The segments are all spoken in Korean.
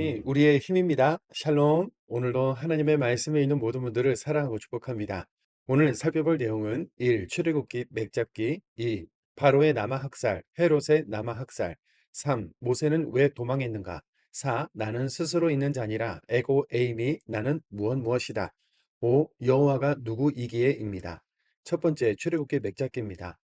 말씀이 우리의 힘입니다. 샬롬. 오늘도 하나님의 말씀에 있는 모든 분들을 사랑하고 축복합니다. 오늘 살펴볼 내용은 1. 출애굽기 맥잡기 2. 바로의 남아 학살, 헤롯의 남아 학살 3. 모세는 왜 도망했는가 4. 나는 스스로 있는 자니라 에고 에임이 나는 무엇이다 5. 여호와가 누구이기에입니다. 첫 번째 출애굽기 맥잡기입니다.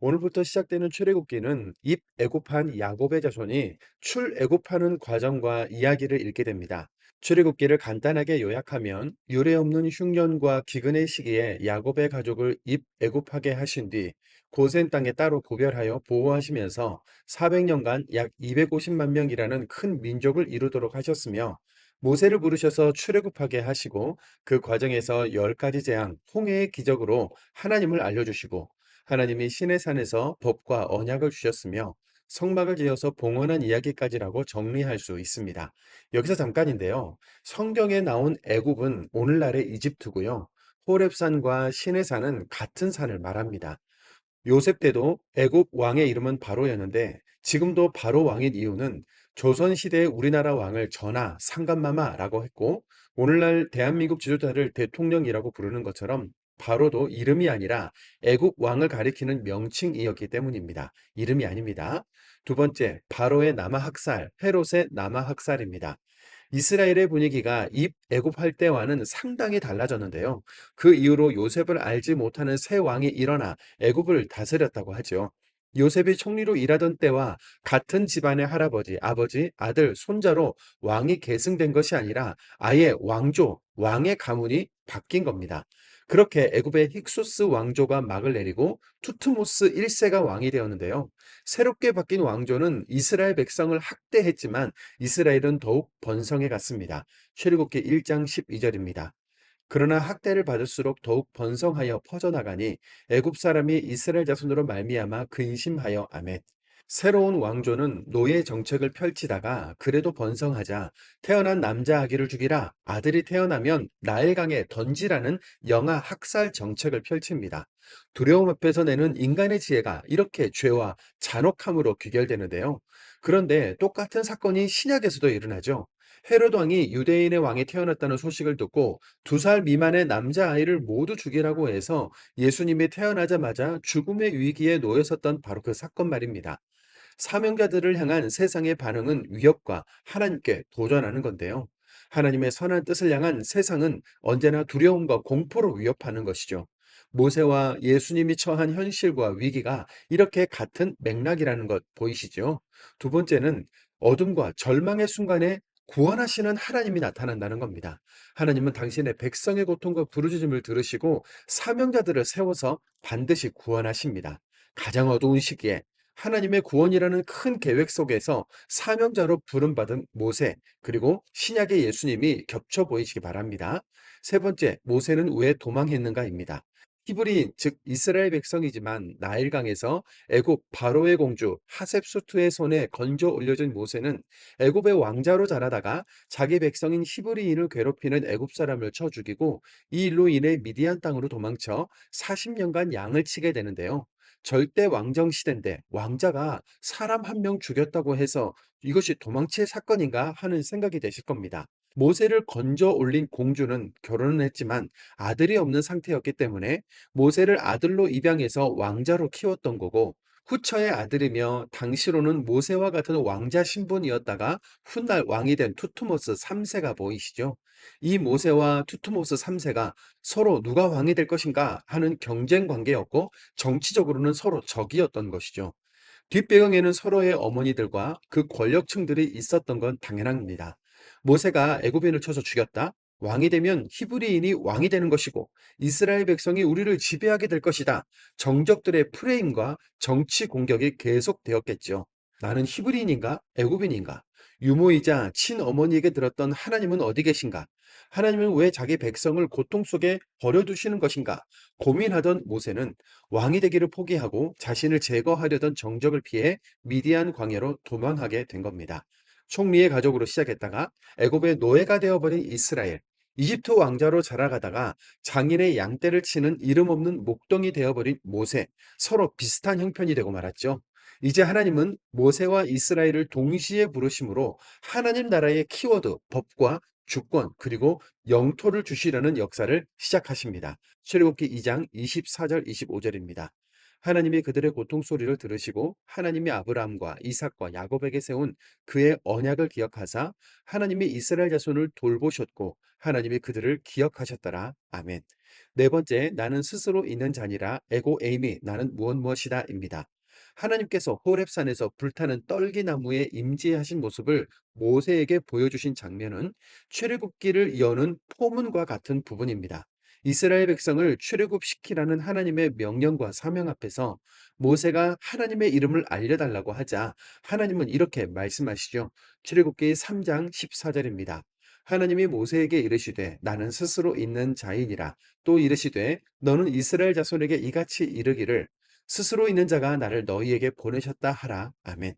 오늘부터 시작되는 출애굽기는 입애굽한 야곱의 자손이 출애굽하는 과정과 이야기를 읽게 됩니다. 출애굽기를 간단하게 요약하면 유례 없는 흉년과 기근의 시기에 야곱의 가족을 입애굽하게 하신 뒤 고센 땅에 따로 구별하여 보호하시면서 400년간 약 250만 명이라는 큰 민족을 이루도록 하셨으며 모세를 부르셔서 출애굽하게 하시고 그 과정에서 10가지 재앙, 홍해의 기적으로 하나님을 알려주시고 하나님이 시내 산에서 법과 언약을 주셨으며 성막을 지어서 봉헌한 이야기까지라고 정리할 수 있습니다. 여기서 잠깐인데요. 성경에 나온 애굽은 오늘날의 이집트고요. 호렙산과 시내산은 같은 산을 말합니다. 요셉 때도 애굽 왕의 이름은 바로였는데 지금도 바로 왕인 이유는 조선 시대의 우리나라 왕을 전하, 상감마마라고 했고 오늘날 대한민국 지도자를 대통령이라고 부르는 것처럼 바로도 이름이 아니라 애굽 왕을 가리키는 명칭이었기 때문입니다. 이름이 아닙니다. 두 번째, 바로의 남아 학살, 헤롯의 남아 학살입니다. 이스라엘의 분위기가 입애굽할 때와는 상당히 달라졌는데요. 그 이후로 요셉을 알지 못하는 새 왕이 일어나 애굽을 다스렸다고 하죠. 요셉이 총리로 일하던 때와 같은 집안의 할아버지, 아버지, 아들, 손자로 왕이 계승된 것이 아니라 아예 왕조, 왕의 가문이 바뀐 겁니다. 그렇게 애굽의 힉소스 왕조가 막을 내리고 투트모스 1세가 왕이 되었는데요. 새롭게 바뀐 왕조는 이스라엘 백성을 학대했지만 이스라엘은 더욱 번성해 갔습니다. 출애굽기 1장 12절입니다. 그러나 학대를 받을수록 더욱 번성하여 퍼져나가니 애굽 사람이 이스라엘 자손으로 말미암아 근심하여 아멘. 새로운 왕조는 노예 정책을 펼치다가 그래도 번성하자 태어난 남자 아기를 죽이라 아들이 태어나면 나일강에 던지라는 영아 학살 정책을 펼칩니다. 두려움 앞에서 내는 인간의 지혜가 이렇게 죄와 잔혹함으로 귀결되는데요. 그런데 똑같은 사건이 신약에서도 일어나죠. 헤롯 왕이 유대인의 왕이 태어났다는 소식을 듣고 2살 미만의 남자아이를 모두 죽이라고 해서 예수님이 태어나자마자 죽음의 위기에 놓였었던 바로 그 사건 말입니다. 사명자들을 향한 세상의 반응은 위협과 하나님께 도전하는 건데요. 하나님의 선한 뜻을 향한 세상은 언제나 두려움과 공포로 위협하는 것이죠. 모세와 예수님이 처한 현실과 위기가 이렇게 같은 맥락이라는 것 보이시죠? 두 번째는 어둠과 절망의 순간에 구원하시는 하나님이 나타난다는 겁니다. 하나님은 당신의 백성의 고통과 부르짖음을 들으시고 사명자들을 세워서 반드시 구원하십니다. 가장 어두운 시기에 하나님의 구원이라는 큰 계획 속에서 사명자로 부름받은 모세, 그리고 신약의 예수님이 겹쳐 보이시기 바랍니다. 세 번째, 모세는 왜 도망했는가입니다. 히브리인, 즉 이스라엘 백성이지만 나일강에서 애굽 바로의 공주 하셉수트의 손에 건져 올려진 모세는 애굽의 왕자로 자라다가 자기 백성인 히브리인을 괴롭히는 애굽 사람을 쳐 죽이고 이 일로 인해 미디안 땅으로 도망쳐 40년간 양을 치게 되는데요. 절대 왕정 시대인데 왕자가 사람 한 명 죽였다고 해서 이것이 도망칠 사건인가 하는 생각이 되실 겁니다. 모세를 건져 올린 공주는 결혼은 했지만 아들이 없는 상태였기 때문에 모세를 아들로 입양해서 왕자로 키웠던 거고 후처의 아들이며 당시로는 모세와 같은 왕자 신분이었다가 훗날 왕이 된 투트모스 3세가 보이시죠? 이 모세와 투트모스 3세가 서로 누가 왕이 될 것인가 하는 경쟁 관계였고 정치적으로는 서로 적이었던 것이죠. 뒷배경에는 서로의 어머니들과 그 권력층들이 있었던 건 당연합니다. 모세가 애굽인을 쳐서 죽였다. 왕이 되면 히브리인이 왕이 되는 것이고 이스라엘 백성이 우리를 지배하게 될 것이다. 정적들의 프레임과 정치 공격이 계속되었겠죠. 나는 히브리인인가? 애굽인인가? 유모이자 친어머니에게 들었던 하나님은 어디 계신가? 하나님은 왜 자기 백성을 고통 속에 버려두시는 것인가? 고민하던 모세는 왕이 되기를 포기하고 자신을 제거하려던 정적을 피해 미디안 광야로 도망하게 된 겁니다. 총리의 가족으로 시작했다가 애굽의 노예가 되어버린 이스라엘, 이집트 왕자로 자라가다가 장인의 양떼를 치는 이름 없는 목동이 되어버린 모세, 서로 비슷한 형편이 되고 말았죠. 이제 하나님은 모세와 이스라엘을 동시에 부르심으로 하나님 나라의 키워드, 법과 주권, 그리고 영토를 주시려는 역사를 시작하십니다. 출애굽기 2장 24절 25절입니다. 하나님이 그들의 고통 소리를 들으시고 하나님이 아브라함과 이삭과 야곱에게 세운 그의 언약을 기억하사 하나님이 이스라엘 자손을 돌보셨고 하나님이 그들을 기억하셨더라. 아멘. 네 번째, 나는 스스로 있는 자니라 에고 에이미 나는 무엇이다입니다. 하나님께서 호렙산에서 불타는 떨기나무에 임재하신 모습을 모세에게 보여주신 장면은 출애굽기를 여는 포문과 같은 부분입니다. 이스라엘 백성을 출애굽시키라는 하나님의 명령과 사명 앞에서 모세가 하나님의 이름을 알려달라고 하자 하나님은 이렇게 말씀하시죠. 출애굽기 3장 14절입니다. 하나님이 모세에게 이르시되 나는 스스로 있는 자이니라. 또 이르시되 너는 이스라엘 자손에게 이같이 이르기를 스스로 있는 자가 나를 너희에게 보내셨다 하라. 아멘.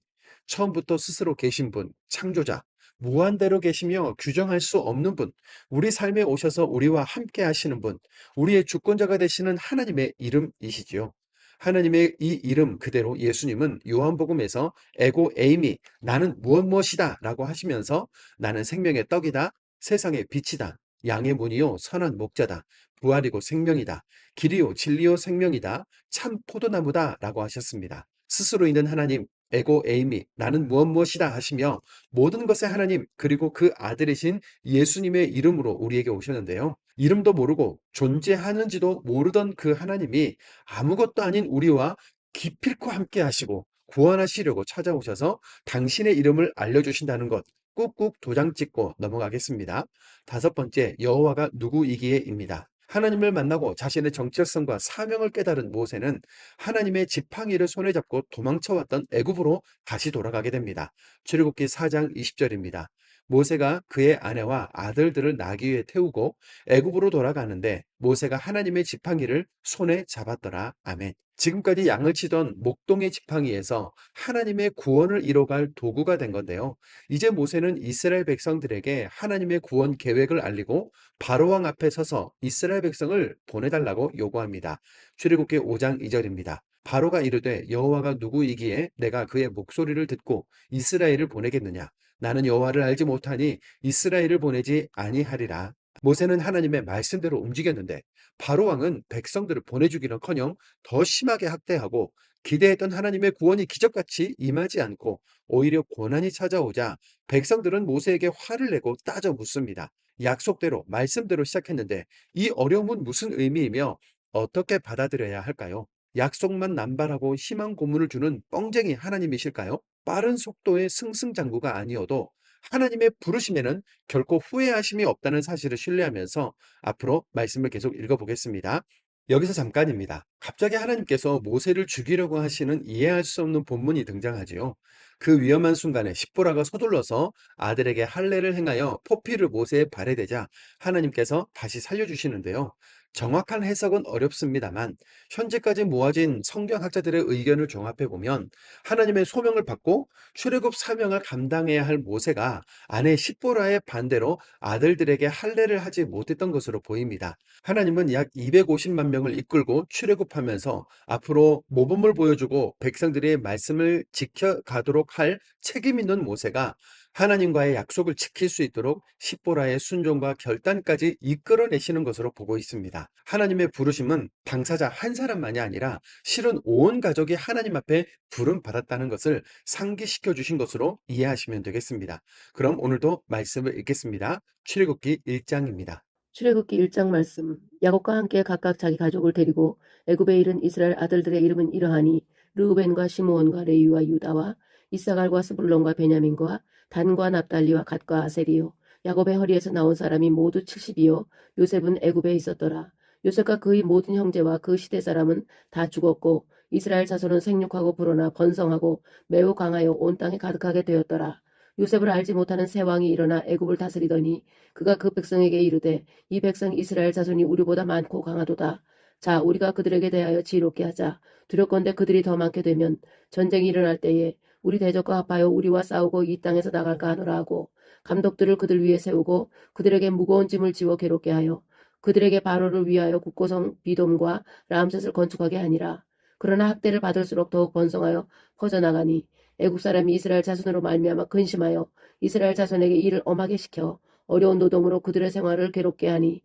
처음부터 스스로 계신 분, 창조자, 무한대로 계시며 규정할 수 없는 분, 우리 삶에 오셔서 우리와 함께 하시는 분, 우리의 주권자가 되시는 하나님의 이름이시지요. 하나님의 이 이름 그대로 예수님은 요한복음에서 에고 에이미 나는 무엇이다 라고 하시면서 나는 생명의 떡이다, 세상의 빛이다, 양의 문이요 선한 목자다, 부활이고 생명이다, 길이요 진리요 생명이다, 참 포도나무다 라고 하셨습니다. 스스로 있는 하나님, 에고 에이미 나는 무엇이다 하시며 모든 것의 하나님 그리고 그 아들이신 예수님의 이름으로 우리에게 오셨는데요. 이름도 모르고 존재하는지도 모르던 그 하나님이 아무것도 아닌 우리와 기필코 함께 하시고 구원하시려고 찾아오셔서 당신의 이름을 알려주신다는 것 꾹꾹 도장 찍고 넘어가겠습니다. 다섯 번째, 여호와가 누구이기에입니다. 하나님을 만나고 자신의 정체성과 사명을 깨달은 모세는 하나님의 지팡이를 손에 잡고 도망쳐왔던 애굽으로 다시 돌아가게 됩니다. 출애굽기 4장 20절입니다. 모세가 그의 아내와 아들들을 나귀 위에 태우고 애굽으로 돌아가는데 모세가 하나님의 지팡이를 손에 잡았더라. 아멘. 지금까지 양을 치던 목동의 지팡이에서 하나님의 구원을 이뤄갈 도구가 된 건데요. 이제 모세는 이스라엘 백성들에게 하나님의 구원 계획을 알리고 바로왕 앞에 서서 이스라엘 백성을 보내달라고 요구합니다. 출애굽기 5장 2절입니다. 바로가 이르되 여호와가 누구이기에 내가 그의 목소리를 듣고 이스라엘을 보내겠느냐? 나는 여호와를 알지 못하니 이스라엘을 보내지 아니하리라. 모세는 하나님의 말씀대로 움직였는데 바로왕은 백성들을 보내주기는커녕 더 심하게 학대하고 기대했던 하나님의 구원이 기적같이 임하지 않고 오히려 고난이 찾아오자 백성들은 모세에게 화를 내고 따져 묻습니다. 약속대로 말씀대로 시작했는데 이 어려움은 무슨 의미이며 어떻게 받아들여야 할까요? 약속만 남발하고 희망 고문을 주는 뻥쟁이 하나님이실까요? 빠른 속도의 승승장구가 아니어도 하나님의 부르심에는 결코 후회하심이 없다는 사실을 신뢰하면서 앞으로 말씀을 계속 읽어보겠습니다. 여기서 잠깐입니다. 갑자기 하나님께서 모세를 죽이려고 하시는 이해할 수 없는 본문이 등장하지요. 그 위험한 순간에 십보라가 서둘러서 아들에게 할례를 행하여 포피를 모세의 발에 대자 하나님께서 다시 살려주시는데요. 정확한 해석은 어렵습니다만 현재까지 모아진 성경학자들의 의견을 종합해 보면 하나님의 소명을 받고 출애굽 사명을 감당해야 할 모세가 아내 십보라의 반대로 아들들에게 할례를 하지 못했던 것으로 보입니다. 하나님은 약 250만 명을 이끌고 출애굽하면서 앞으로 모범을 보여주고 백성들의 말씀을 지켜가도록 할 책임 있는 모세가 하나님과의 약속을 지킬 수 있도록 십보라의 순종과 결단까지 이끌어내시는 것으로 보고 있습니다. 하나님의 부르심은 당사자 한 사람만이 아니라 실은 온 가족이 하나님 앞에 부름 받았다는 것을 상기시켜 주신 것으로 이해하시면 되겠습니다. 그럼 오늘도 말씀을 읽겠습니다. 출애굽기 1장입니다. 출애굽기 1장 말씀. 야곱과 함께 각각 자기 가족을 데리고 애굽에 이른 이스라엘 아들들의 이름은 이러하니 르우벤과 시므온과 레위와 유다와 이사갈과 스불론과 베냐민과 단과 납달리와 갓과 아셀이요. 야곱의 허리에서 나온 사람이 모두 70이요. 요셉은 애굽에 있었더라. 요셉과 그의 모든 형제와 그 시대 사람은 다 죽었고 이스라엘 자손은 생육하고 불어나 번성하고 매우 강하여 온 땅에 가득하게 되었더라. 요셉을 알지 못하는 새 왕이 일어나 애굽을 다스리더니 그가 그 백성에게 이르되 이 백성 이스라엘 자손이 우리보다 많고 강하도다. 자, 우리가 그들에게 대하여 지혜롭게 하자. 두렵건대 그들이 더 많게 되면 전쟁이 일어날 때에 우리 대적과 합하여 우리와 싸우고 이 땅에서 나갈까 하노라 하고 감독들을 그들 위에 세우고 그들에게 무거운 짐을 지워 괴롭게 하여 그들에게 바로를 위하여 국고성 비돔과 람셋을 건축하게 하니라. 그러나 학대를 받을수록 더욱 번성하여 퍼져나가니 애국 사람이 이스라엘 자손으로 말미암아 근심하여 이스라엘 자손에게 일을 엄하게 시켜 어려운 노동으로 그들의 생활을 괴롭게 하니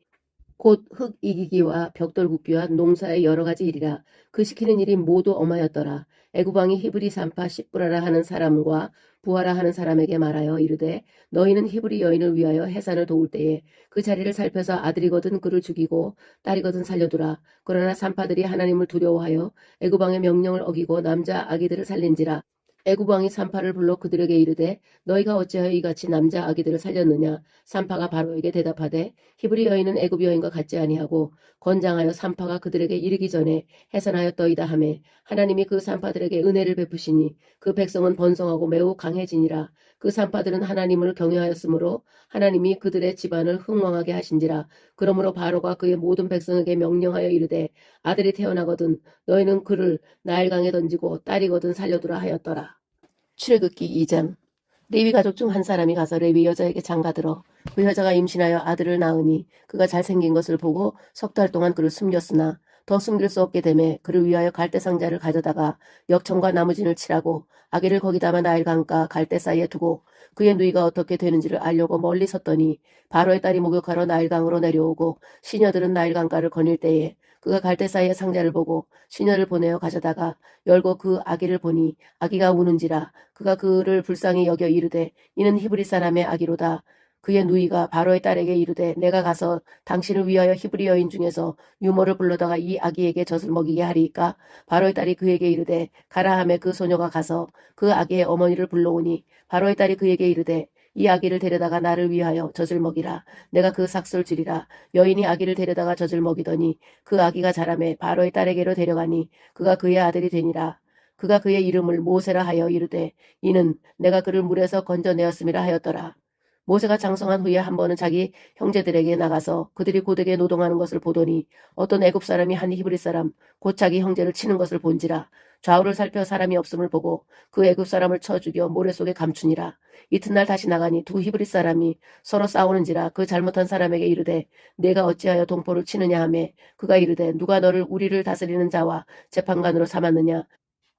곧 흙 이기기와 벽돌 굽기와 농사의 여러 가지 일이라. 그 시키는 일이 모두 엄하였더라. 애굽 왕이 히브리 산파 시브라라 하는 사람과 부하라 하는 사람에게 말하여 이르되 너희는 히브리 여인을 위하여 해산을 도울 때에 그 자리를 살펴서 아들이거든 그를 죽이고 딸이거든 살려두라. 그러나 산파들이 하나님을 두려워하여 애굽 왕의 명령을 어기고 남자 아기들을 살린지라. 애굽 왕이 산파를 불러 그들에게 이르되 너희가 어찌하여 이같이 남자 아기들을 살렸느냐. 산파가 바로에게 대답하되 히브리 여인은 애굽 여인과 같지 아니하고 건장하여 산파가 그들에게 이르기 전에 해산하였더이다 하매 하나님이 그 산파들에게 은혜를 베푸시니 그 백성은 번성하고 매우 강해지니라. 그 산파들은 하나님을 경외하였으므로 하나님이 그들의 집안을 흥왕하게 하신지라. 그러므로 바로가 그의 모든 백성에게 명령하여 이르되 아들이 태어나거든 너희는 그를 나일강에 던지고 딸이거든 살려두라 하였더라. 출애굽기 2장. 레위 가족 중 한 사람이 가서 레위 여자에게 장가들어 그 여자가 임신하여 아들을 낳으니 그가 잘생긴 것을 보고 석 달 동안 그를 숨겼으나 더 숨길 수 없게 되매 그를 위하여 갈대 상자를 가져다가 역청과 나무진을 칠하고 아기를 거기다가 나일강과 갈대 사이에 두고 그의 누이가 어떻게 되는지를 알려고 멀리 섰더니 바로의 딸이 목욕하러 나일강으로 내려오고 시녀들은 나일강가를 거닐 때에 그가 갈대 사이에 상자를 보고 시녀를 보내어 가져다가 열고 그 아기를 보니 아기가 우는지라. 그가 그를 불쌍히 여겨 이르되 이는 히브리 사람의 아기로다. 그의 누이가 바로의 딸에게 이르되 내가 가서 당신을 위하여 히브리 여인 중에서 유모를 불러다가 이 아기에게 젖을 먹이게 하리이까. 바로의 딸이 그에게 이르되 가라 하매 그 소녀가 가서 그 아기의 어머니를 불러오니 바로의 딸이 그에게 이르되 이 아기를 데려다가 나를 위하여 젖을 먹이라. 내가 그 삭슬 주리라. 여인이 아기를 데려다가 젖을 먹이더니 그 아기가 자라매 바로의 딸에게로 데려가니 그가 그의 아들이 되니라. 그가 그의 이름을 모세라 하여 이르되 이는 내가 그를 물에서 건져내었음이라 하였더라. 모세가 장성한 후에 한 번은 자기 형제들에게 나가서 그들이 고되게 노동하는 것을 보더니 어떤 애굽 사람이 한 히브리 사람 곧 자기 형제를 치는 것을 본지라. 좌우를 살펴 사람이 없음을 보고 그 애굽 사람을 쳐 죽여 모래 속에 감추니라. 이튿날 다시 나가니 두 히브리 사람이 서로 싸우는지라. 그 잘못한 사람에게 이르되 내가 어찌하여 동포를 치느냐 하매 그가 이르되 누가 너를 우리를 다스리는 자와 재판관으로 삼았느냐.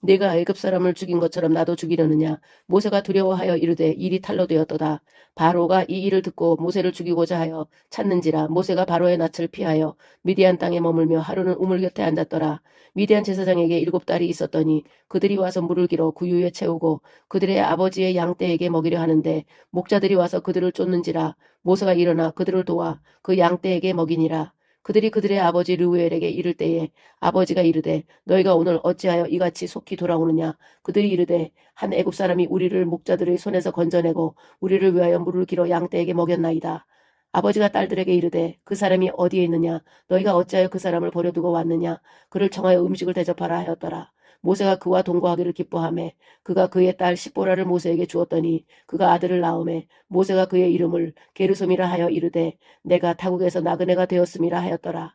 네가 애굽 사람을 죽인 것처럼 나도 죽이려느냐. 모세가 두려워하여 이르되 일이 탈로 되었도다. 바로가 이 일을 듣고 모세를 죽이고자 하여 찾는지라. 모세가 바로의 낯을 피하여 미디안 땅에 머물며 하루는 우물 곁에 앉았더라. 미디안 제사장에게 7딸이 있었더니 그들이 와서 물을 길어 구유에 채우고 그들의 아버지의 양떼에게 먹이려 하는데 목자들이 와서 그들을 쫓는지라. 모세가 일어나 그들을 도와 그 양떼에게 먹이니라. 그들이 그들의 아버지 르우엘에게 이를 때에 아버지가 이르되 너희가 오늘 어찌하여 이같이 속히 돌아오느냐. 그들이 이르되 한 애굽 사람이 우리를 목자들의 손에서 건져내고 우리를 위하여 물을 길어 양떼에게 먹였나이다. 아버지가 딸들에게 이르되 그 사람이 어디에 있느냐. 너희가 어찌하여 그 사람을 버려두고 왔느냐. 그를 청하여 음식을 대접하라 하였더라. 모세가 그와 동거하기를 기뻐하매 그가 그의 딸 십보라를 모세에게 주었더니 그가 아들을 낳음에 모세가 그의 이름을 게르솜이라 하여 이르되 내가 타국에서 나그네가 되었음이라 하였더라.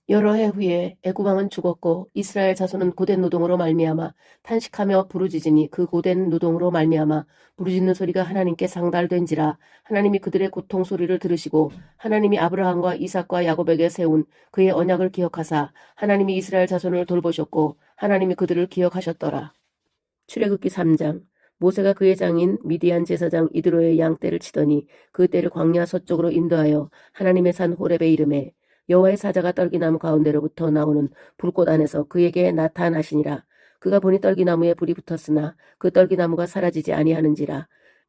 여러 해 후에 애굽 왕은 죽었고 이스라엘 자손은 고된 노동으로 말미암아 탄식하며 부르짖으니 그 고된 노동으로 말미암아 부르짖는 소리가 하나님께 상달된지라. 하나님이 그들의 고통 소리를 들으시고 하나님이 아브라함과 이삭과 야곱에게 세운 그의 언약을 기억하사 하나님이 이스라엘 자손을 돌보셨고 하나님이 그들을 기억하셨더라. 출애굽기 3장. 모세가 그의 장인 미디안 제사장 이드로의 양떼를 치더니 그 떼를 광야 서쪽으로 인도하여 하나님의 산 호렙에 이르매 여호와의 사자가 떨기나무 가운데로부터 나오는 불꽃 안에서 그에게 나타나시니라. 그가 보니 떨기나무에 불이 붙었으나 그 떨기나무가 사라지지 아니하는지라.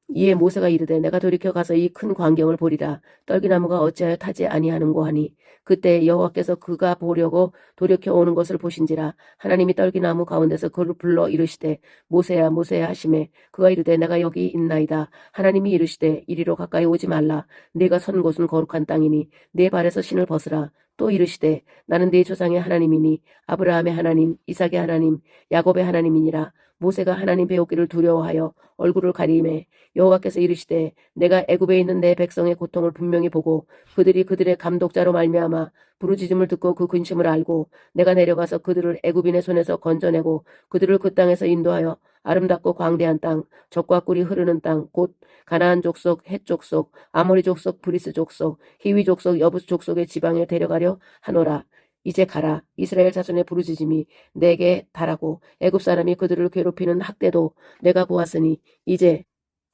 이에 모세가 이르되 내가 돌이켜 가서 이 큰 광경을 보리라. 떨기나무가 어찌하여 타지 아니하는고 하니 그때 여호와께서 그가 보려고 돌이켜 오는 것을 보신지라. 하나님이 떨기나무 가운데서 그를 불러 이르시되 모세야 모세야 하시매 그가 이르되 내가 여기 있나이다. 하나님이 이르시되 이리로 가까이 오지 말라. 네가 선 곳은 거룩한 땅이니 네 발에서 신을 벗으라. 또 이르시되 나는 네 조상의 하나님이니 아브라함의 하나님 이삭의 하나님 야곱의 하나님이니라. 모세가 하나님 배우기를 두려워하여 얼굴을 가리매 여호와께서 이르시되 내가 애굽에 있는 내 백성의 고통을 분명히 보고 그들이 그들의 감독자로 말미암아 부르짖음을 듣고 그 근심을 알고 내가 내려가서 그들을 애굽인의 손에서 건져내고 그들을 그 땅에서 인도하여 아름답고 광대한 땅 젖과 꿀이 흐르는 땅 곧 가나안 족속 헷 족속 아모리 족속 브리스 족속 히위 족속 여부스 족속의 지방에 데려가려 하노라. 이제 가라. 이스라엘 자손의 부르짖음이 내게 달하고 애굽 사람이 그들을 괴롭히는 학대도 내가 보았으니 이제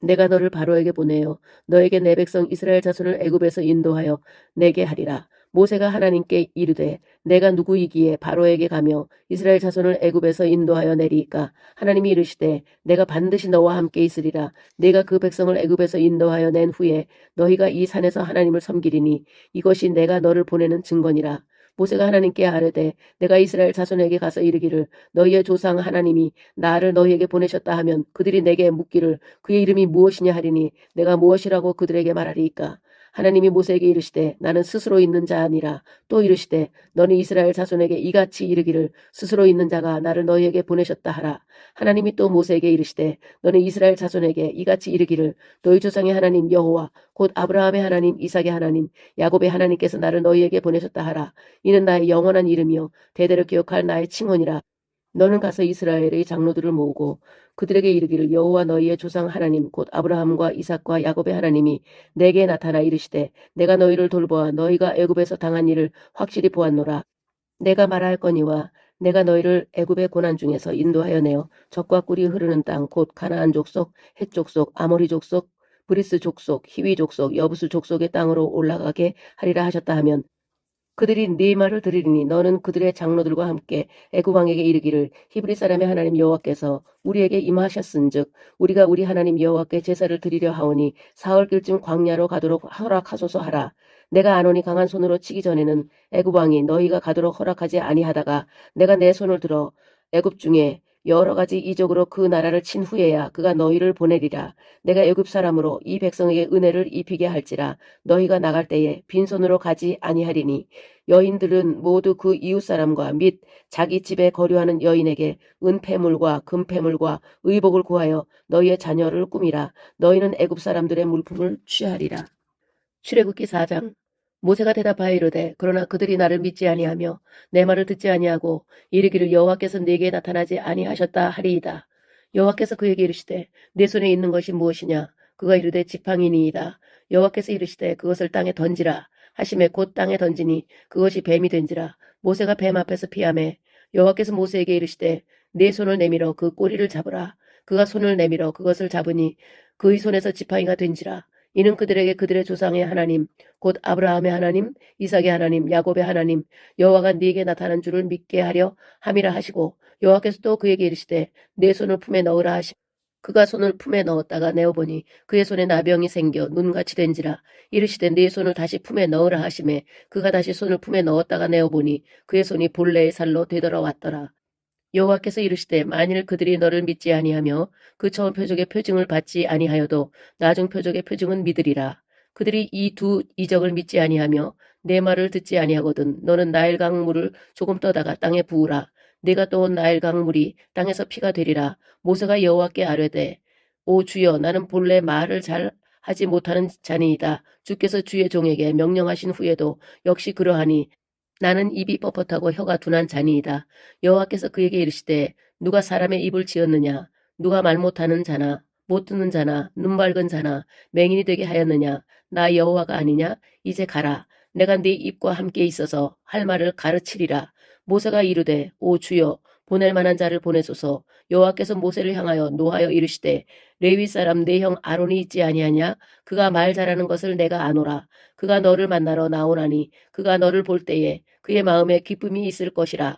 내가 너를 바로에게 보내어 너에게 내 백성 이스라엘 자손을 애굽에서 인도하여 내게 하리라. 모세가 하나님께 이르되 내가 누구이기에 바로에게 가며 이스라엘 자손을 애굽에서 인도하여 내리이까. 하나님이 이르시되 내가 반드시 너와 함께 있으리라. 내가 그 백성을 애굽에서 인도하여 낸 후에 너희가 이 산에서 하나님을 섬기리니 이것이 내가 너를 보내는 증거니라. 모세가 하나님께 아뢰되 내가 이스라엘 자손에게 가서 이르기를 너희의 조상 하나님이 나를 너희에게 보내셨다 하면 그들이 내게 묻기를 그의 이름이 무엇이냐 하리니 내가 무엇이라고 그들에게 말하리이까. 하나님이 모세에게 이르시되 나는 스스로 있는 자니라. 또 이르시되 너는 이스라엘 자손에게 이같이 이르기를 스스로 있는 자가 나를 너희에게 보내셨다 하라. 하나님이 또 모세에게 이르시되 너는 이스라엘 자손에게 이같이 이르기를 너희 조상의 하나님 여호와 곧 아브라함의 하나님 이삭의 하나님 야곱의 하나님께서 나를 너희에게 보내셨다 하라. 이는 나의 영원한 이름이요 대대로 기억할 나의 칭언이라. 너는 가서 이스라엘의 장로들을 모으고 그들에게 이르기를 여호와 너희의 조상 하나님 곧 아브라함과 이삭과 야곱의 하나님이 내게 나타나 이르시되 내가 너희를 돌보아 너희가 애굽에서 당한 일을 확실히 보았노라. 내가 말하였거니와 내가 너희를 애굽의 고난 중에서 인도하여 내어 젖과 꿀이 흐르는 땅 곧 가나안 족속, 헷 족속, 아모리 족속, 브리스 족속, 히위 족속, 여부수 족속의 땅으로 올라가게 하리라 하셨다 하면 그들이 네 말을 들으리니 너는 그들의 장로들과 함께 애굽 왕에게 이르기를 히브리 사람의 하나님 여호와께서 우리에게 임하셨은즉 우리가 우리 하나님 여호와께 제사를 드리려 하오니 사흘길쯤 광야로 가도록 허락하소서 하라. 내가 아노니 강한 손으로 치기 전에는 애굽 왕이 너희가 가도록 허락하지 아니하다가 내가 내 손을 들어 애굽 중에 여러 가지 이적으로 그 나라를 친 후에야 그가 너희를 보내리라. 내가 애굽 사람으로 이 백성에게 은혜를 입히게 할지라. 너희가 나갈 때에 빈손으로 가지 아니하리니 여인들은 모두 그 이웃 사람과 및 자기 집에 거류하는 여인에게 은폐물과 금폐물과 의복을 구하여 너희의 자녀를 꾸미라. 너희는 애굽 사람들의 물품을 취하리라. 출애굽기 4장. 모세가 대답하여 이르되 그러나 그들이 나를 믿지 아니하며 내 말을 듣지 아니하고 이르기를 여호와께서 네게 나타나지 아니하셨다 하리이다. 여호와께서 그에게 이르시되 내 손에 있는 것이 무엇이냐. 그가 이르되 지팡이니이다. 여호와께서 이르시되 그것을 땅에 던지라 하시매 곧 땅에 던지니 그것이 뱀이 된지라. 모세가 뱀 앞에서 피하매 여호와께서 모세에게 이르시되 네 손을 내밀어 그 꼬리를 잡으라. 그가 손을 내밀어 그것을 잡으니 그의 손에서 지팡이가 된지라. 이는 그들에게 그들의 조상의 하나님 곧 아브라함의 하나님 이삭의 하나님 야곱의 하나님 여호와가 네게 나타난 줄을 믿게 하려 함이라 하시고 여호와께서 또 그에게 이르시되 내 손을 품에 넣으라 하시 그가 손을 품에 넣었다가 내어보니 그의 손에 나병이 생겨 눈같이 된지라. 이르시되 네 손을 다시 품에 넣으라 하시매 그가 다시 손을 품에 넣었다가 내어보니 그의 손이 본래의 살로 되돌아왔더라. 여호와께서 이르시되 만일 그들이 너를 믿지 아니하며 그 처음 표적의 표징을 받지 아니하여도 나중 표적의 표징은 믿으리라. 그들이 이 두 이적을 믿지 아니하며 내 말을 듣지 아니하거든 너는 나일강 물을 조금 떠다가 땅에 부으라. 내가 떠온 나일강 물이 땅에서 피가 되리라. 모세가 여호와께 아뢰되 오 주여 나는 본래 말을 잘 하지 못하는 자니이다. 주께서 주의 종에게 명령하신 후에도 역시 그러하니 나는 입이 뻣뻣하고 혀가 둔한 자니이다. 여호와께서 그에게 이르시되 누가 사람의 입을 지었느냐. 누가 말 못하는 자나 못 듣는 자나 눈 밝은 자나 맹인이 되게 하였느냐. 나 여호와가 아니냐. 이제 가라. 내가 네 입과 함께 있어서 할 말을 가르치리라. 모세가 이르되 오 주여 보낼 만한 자를 보내소서. 여호와께서 모세를 향하여 노하여 이르시되 레위 사람 내 형 아론이 있지 아니하냐. 그가 말 잘하는 것을 내가 아노라. 그가 너를 만나러 나오나니 그가 너를 볼 때에 그의 마음에 기쁨이 있을 것이라.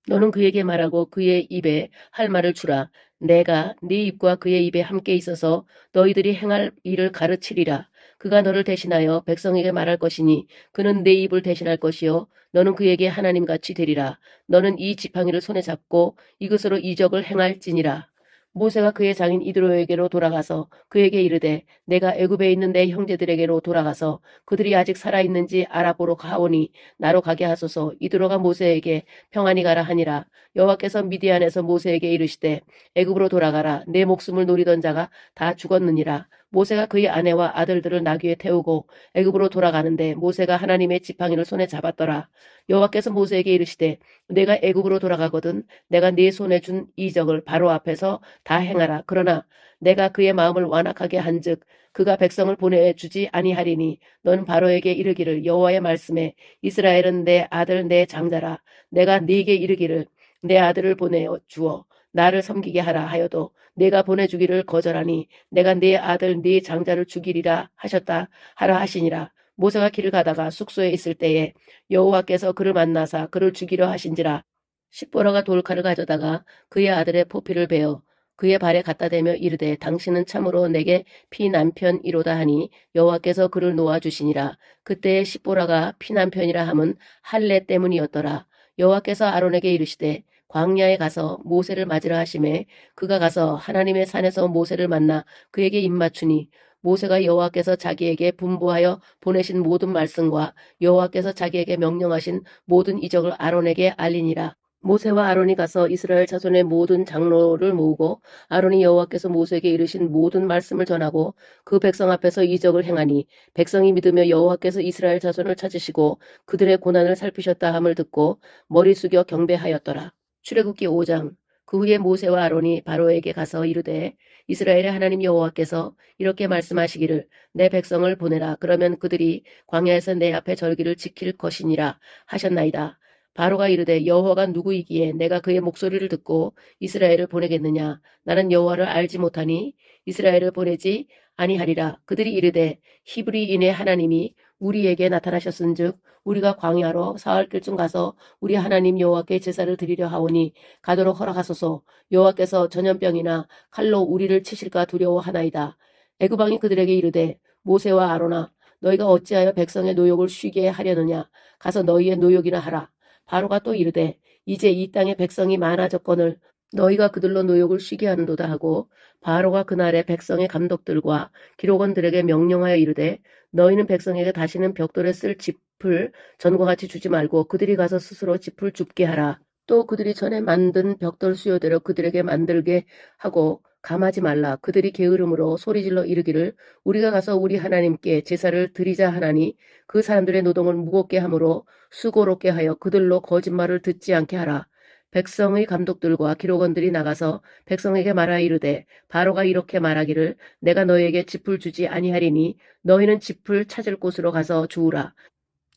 너는 그에게 말하고 그의 입에 할 말을 주라. 내가 네 입과 그의 입에 함께 있어서 너희들이 행할 일을 가르치리라. 그가 너를 대신하여 백성에게 말할 것이니 그는 네 입을 대신할 것이요 너는 그에게 하나님같이 되리라. 너는 이 지팡이를 손에 잡고 이것으로 이적을 행할지니라. 모세가 그의 장인 이드로에게로 돌아가서 그에게 이르되 내가 애굽에 있는 내 형제들에게로 돌아가서 그들이 아직 살아있는지 알아보러 가오니 나로 가게 하소서. 이드로가 모세에게 평안히 가라 하니라. 여호와께서 미디안에서 모세에게 이르시되 애굽으로 돌아가라. 내 목숨을 노리던 자가 다 죽었느니라. 모세가 그의 아내와 아들들을 나귀에 태우고 애굽으로 돌아가는데 모세가 하나님의 지팡이를 손에 잡았더라. 여호와께서 모세에게 이르시되 내가 애굽으로 돌아가거든 내가 네 손에 준 이적을 바로 앞에서 다 행하라. 그러나 내가 그의 마음을 완악하게 한즉 그가 백성을 보내주지 아니하리니 너는 바로에게 이르기를 여호와의 말씀에 이스라엘은 내 아들 내 장자라. 내가 네게 이르기를 내 아들을 보내어 주어 나를 섬기게 하라 하여도 내가 보내주기를 거절하니 내가 네 아들 네 장자를 죽이리라 하셨다 하라 하시니라. 모세가 길을 가다가 숙소에 있을 때에 여호와께서 그를 만나사 그를 죽이려 하신지라. 십보라가 돌칼을 가져다가 그의 아들의 포피를 베어 그의 발에 갖다 대며 이르되 당신은 참으로 내게 피난편이로다 하니 여호와께서 그를 놓아주시니라. 그때에 십보라가 피난편이라 함은 할례 때문이었더라. 여호와께서 아론에게 이르시되 광야에 가서 모세를 맞으라 하시매 그가 가서 하나님의 산에서 모세를 만나 그에게 입맞추니 모세가 여호와께서 자기에게 분부하여 보내신 모든 말씀과 여호와께서 자기에게 명령하신 모든 이적을 아론에게 알리니라. 모세와 아론이 가서 이스라엘 자손의 모든 장로를 모으고 아론이 여호와께서 모세에게 이르신 모든 말씀을 전하고 그 백성 앞에서 이적을 행하니 백성이 믿으며 여호와께서 이스라엘 자손을 찾으시고 그들의 고난을 살피셨다 함을 듣고 머리 숙여 경배하였더라. 출애굽기 5장. 그 후에 모세와 아론이 바로에게 가서 이르되 이스라엘의 하나님 여호와께서 이렇게 말씀하시기를 내 백성을 보내라. 그러면 그들이 광야에서 내 앞에 절기를 지킬 것이니라 하셨나이다. 바로가 이르되 여호와가 누구이기에 내가 그의 목소리를 듣고 이스라엘을 보내겠느냐. 나는 여호와를 알지 못하니 이스라엘을 보내지 아니하리라. 그들이 이르되 히브리인의 하나님이 우리에게 나타나셨은즉 우리가 광야로 사흘 길쯤 가서 우리 하나님 여호와께 제사를 드리려 하오니 가도록 허락하소서. 여호와께서 전염병이나 칼로 우리를 치실까 두려워하나이다. 애굽 왕이 그들에게 이르되 모세와 아론아 너희가 어찌하여 백성의 노역을 쉬게 하려느냐. 가서 너희의 노역이나 하라. 바로가 또 이르되 이제 이 땅에 백성이 많아졌거늘 너희가 그들로 노역을 쉬게 하는도다 하고 바로가 그날에 백성의 감독들과 기록원들에게 명령하여 이르되 너희는 백성에게 다시는 벽돌에 쓸 짚을 전과 같이 주지 말고 그들이 가서 스스로 짚을 줍게 하라. 또 그들이 전에 만든 벽돌 수요대로 그들에게 만들게 하고 감하지 말라. 그들이 게으름으로 소리질러 이르기를 우리가 가서 우리 하나님께 제사를 드리자 하나니 그 사람들의 노동을 무겁게 함으로 수고롭게 하여 그들로 거짓말을 듣지 않게 하라. 백성의 감독들과 기록원들이 나가서 백성에게 말하 이르되 바로가 이렇게 말하기를 내가 너희에게 짚을 주지 아니하리니 너희는 짚을 찾을 곳으로 가서 주우라.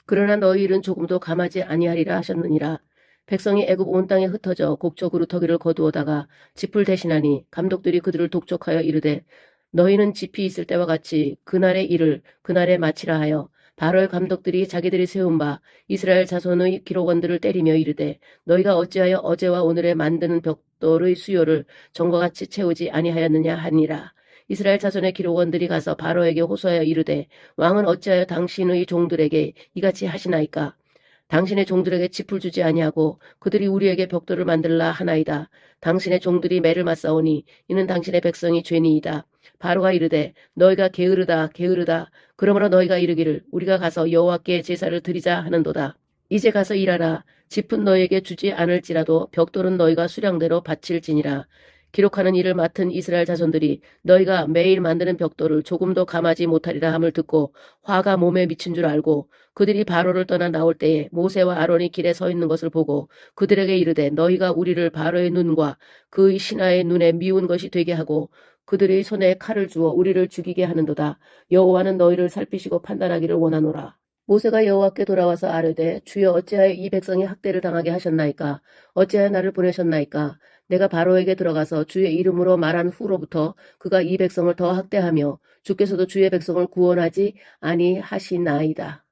그러나 너희 일은 조금도 감하지 아니하리라 하셨느니라. 백성이 애굽 온 땅에 흩어져 곡적으로 터기를 거두어다가 짚을 대신하니 감독들이 그들을 독촉하여 이르되 너희는 짚이 있을 때와 같이 그날의 일을 그날에 마치라 하여 바로의 감독들이 자기들이 세운 바 이스라엘 자손의 기록원들을 때리며 이르되 너희가 어찌하여 어제와 오늘에 만드는 벽돌의 수요를 전과 같이 채우지 아니하였느냐 하니라. 이스라엘 자손의 기록원들이 가서 바로에게 호소하여 이르되 왕은 어찌하여 당신의 종들에게 이같이 하시나이까. 당신의 종들에게 짚을 주지 아니하고 그들이 우리에게 벽돌을 만들라 하나이다. 당신의 종들이 매를 맞사오니 이는 당신의 백성이 죄니이다. 바로가 이르되 너희가 게으르다 게으르다. 그러므로 너희가 이르기를 우리가 가서 여호와께 제사를 드리자 하는도다. 이제 가서 일하라. 짚은 너희에게 주지 않을지라도 벽돌은 너희가 수량대로 바칠지니라. 기록하는 일을 맡은 이스라엘 자손들이 너희가 매일 만드는 벽돌을 조금도 감하지 못하리라 함을 듣고 화가 몸에 미친 줄 알고 그들이 바로를 떠나 나올 때에 모세와 아론이 길에 서 있는 것을 보고 그들에게 이르되 너희가 우리를 바로의 눈과 그의 신하의 눈에 미운 것이 되게 하고 그들의 손에 칼을 주어 우리를 죽이게 하는도다. 여호와는 너희를 살피시고 판단하기를 원하노라. 모세가 여호와께 돌아와서 아뢰되 주여 어찌하여 이 백성이 학대를 당하게 하셨나이까. 어찌하여 나를 보내셨나이까. 내가 바로에게 들어가서 주의 이름으로 말한 후로부터 그가 이 백성을 더 학대하며 주께서도 주의 백성을 구원하지 아니하시나이다.